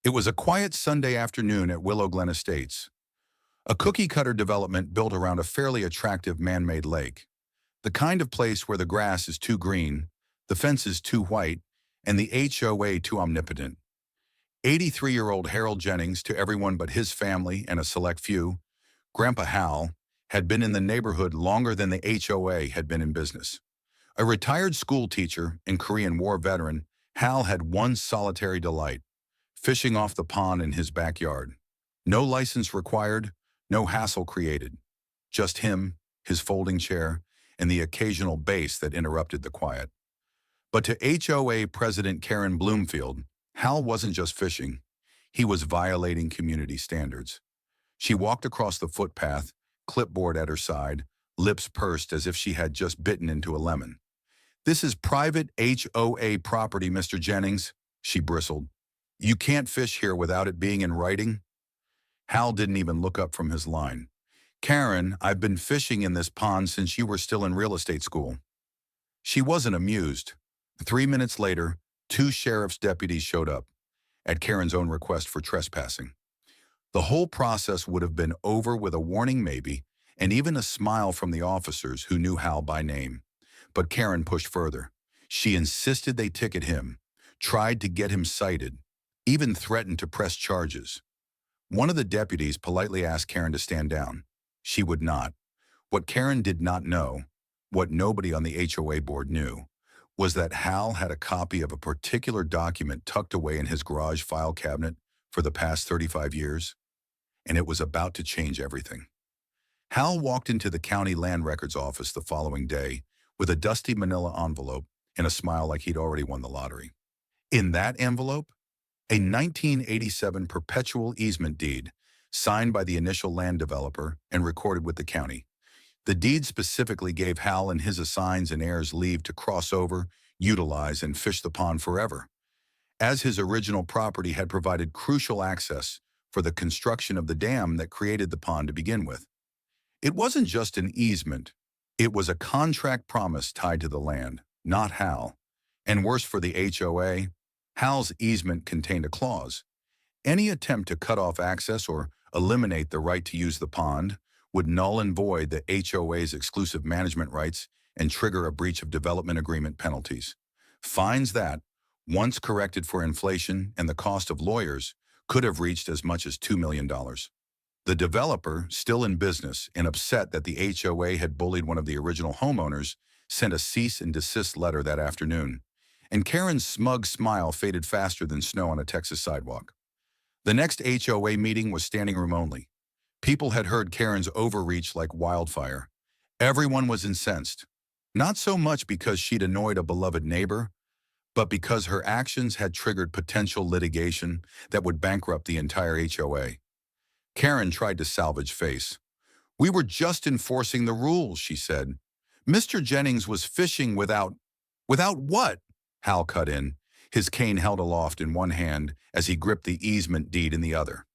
It was a quiet Sunday afternoon at Willow Glen Estates, a cookie-cutter development built around a fairly attractive man-made lake. The kind of place where the grass is too green, the fence is too white, and the HOA too omnipotent. 83-year-old Harold Jennings, to everyone but his family and a select few, Grandpa Hal, had been in the neighborhood longer than the HOA had been in business. A retired school teacher and Korean War veteran, Hal had one solitary delight: fishing off the pond in his backyard. No license required, no hassle created. Just him, his folding chair, and the occasional bass that interrupted the quiet. But to HOA President Karen Bloomfield, Hal wasn't just fishing. He was violating community standards. She walked across the footpath, clipboard at her side, lips pursed as if she had just bitten into a lemon. "This is private HOA property, Mr. Jennings," she bristled. "You can't fish here without it being in writing." Hal didn't even look up from his line. "Karen, I've been fishing in this pond since you were still in real estate school." She wasn't amused. 3 minutes later, two sheriff's deputies showed up, at Karen's own request, for trespassing. The whole process would have been over with a warning maybe, and even a smile from the officers who knew Hal by name. But Karen pushed further. She insisted they ticket him, tried to get him cited, even threatened to press charges. One of the deputies politely asked Karen to stand down. She would not. What Karen did not know, what nobody on the HOA board knew, was that Hal had a copy of a particular document tucked away in his garage file cabinet for the past 35 years, and it was about to change everything. Hal walked into the county land records office the following day with a dusty manila envelope and a smile like he'd already won the lottery. In that envelope, a 1987 perpetual easement deed signed by the initial land developer and recorded with the county. The deed specifically gave Hal and his assigns and heirs leave to cross over, utilize, and fish the pond forever, as his original property had provided crucial access for the construction of the dam that created the pond to begin with. It wasn't just an easement. It was a contract promise tied to the land, not Hal. And worse for the HOA, Hal's easement contained a clause: any attempt to cut off access or eliminate the right to use the pond would null and void the HOA's exclusive management rights and trigger a breach of development agreement penalties. Fines that, once corrected for inflation and the cost of lawyers, could have reached as much as $2 million. The developer, still in business and upset that the HOA had bullied one of the original homeowners, sent a cease and desist letter that afternoon, and Karen's smug smile faded faster than snow on a Texas sidewalk. The next HOA meeting was standing room only. People had heard Karen's overreach like wildfire. Everyone was incensed, not so much because she'd annoyed a beloved neighbor, but because her actions had triggered potential litigation that would bankrupt the entire HOA. Karen tried to salvage face. "We were just enforcing the rules," she said. "Mr. Jennings was fishing without—" "Without what?" Hal cut in, his cane held aloft in one hand as he gripped the easement deed in the other.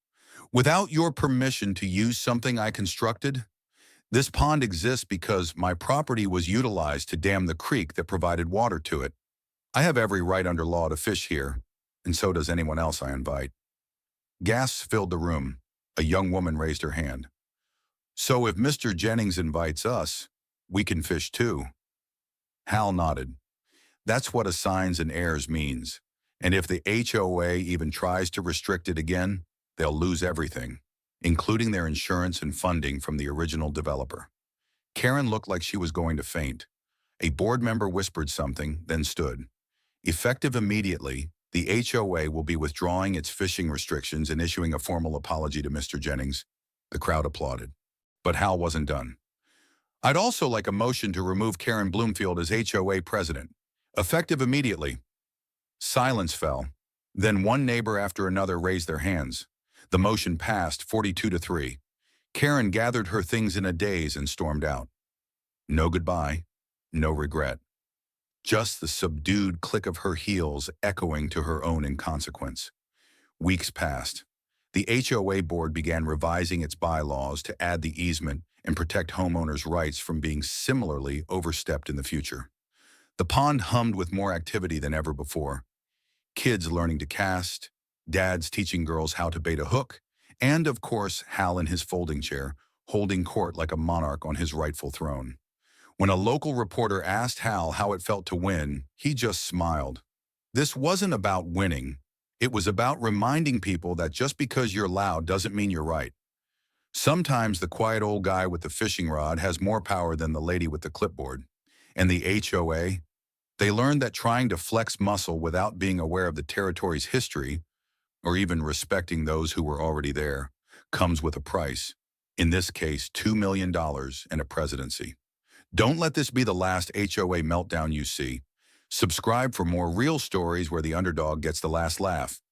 "Without your permission to use something I constructed? This pond exists because my property was utilized to dam the creek that provided water to it. I have every right under law to fish here, and so does anyone else I invite." Gasps filled the room. A young woman raised her hand. "So if Mr. Jennings invites us, we can fish too?" Hal nodded. "That's what assigns and heirs means, and if the HOA even tries to restrict it again, they'll lose everything, including their insurance and funding from the original developer." Karen looked like she was going to faint. A board member whispered something, then stood. "Effective immediately, the HOA will be withdrawing its fishing restrictions and issuing a formal apology to Mr. Jennings." The crowd applauded. But Hal wasn't done. "I'd also like a motion to remove Karen Bloomfield as HOA president. Effective immediately." Silence fell. Then one neighbor after another raised their hands. The motion passed 42-3. Karen gathered her things in a daze and stormed out. No goodbye, no regret. Just the subdued click of her heels echoing to her own inconsequence. Weeks passed. The HOA board began revising its bylaws to add the easement and protect homeowners' rights from being similarly overstepped in the future. The pond hummed with more activity than ever before. Kids learning to cast, dads teaching girls how to bait a hook, and of course, Hal in his folding chair, holding court like a monarch on his rightful throne. When a local reporter asked Hal how it felt to win, he just smiled. This wasn't about winning. It was about reminding people that just because you're loud doesn't mean you're right. Sometimes the quiet old guy with the fishing rod has more power than the lady with the clipboard. And the HOA, they learned that trying to flex muscle without being aware of the territory's history, or even respecting those who were already there, comes with a price. In this case, $2 million and a presidency. Don't let this be the last HOA meltdown you see. Subscribe for more real stories where the underdog gets the last laugh.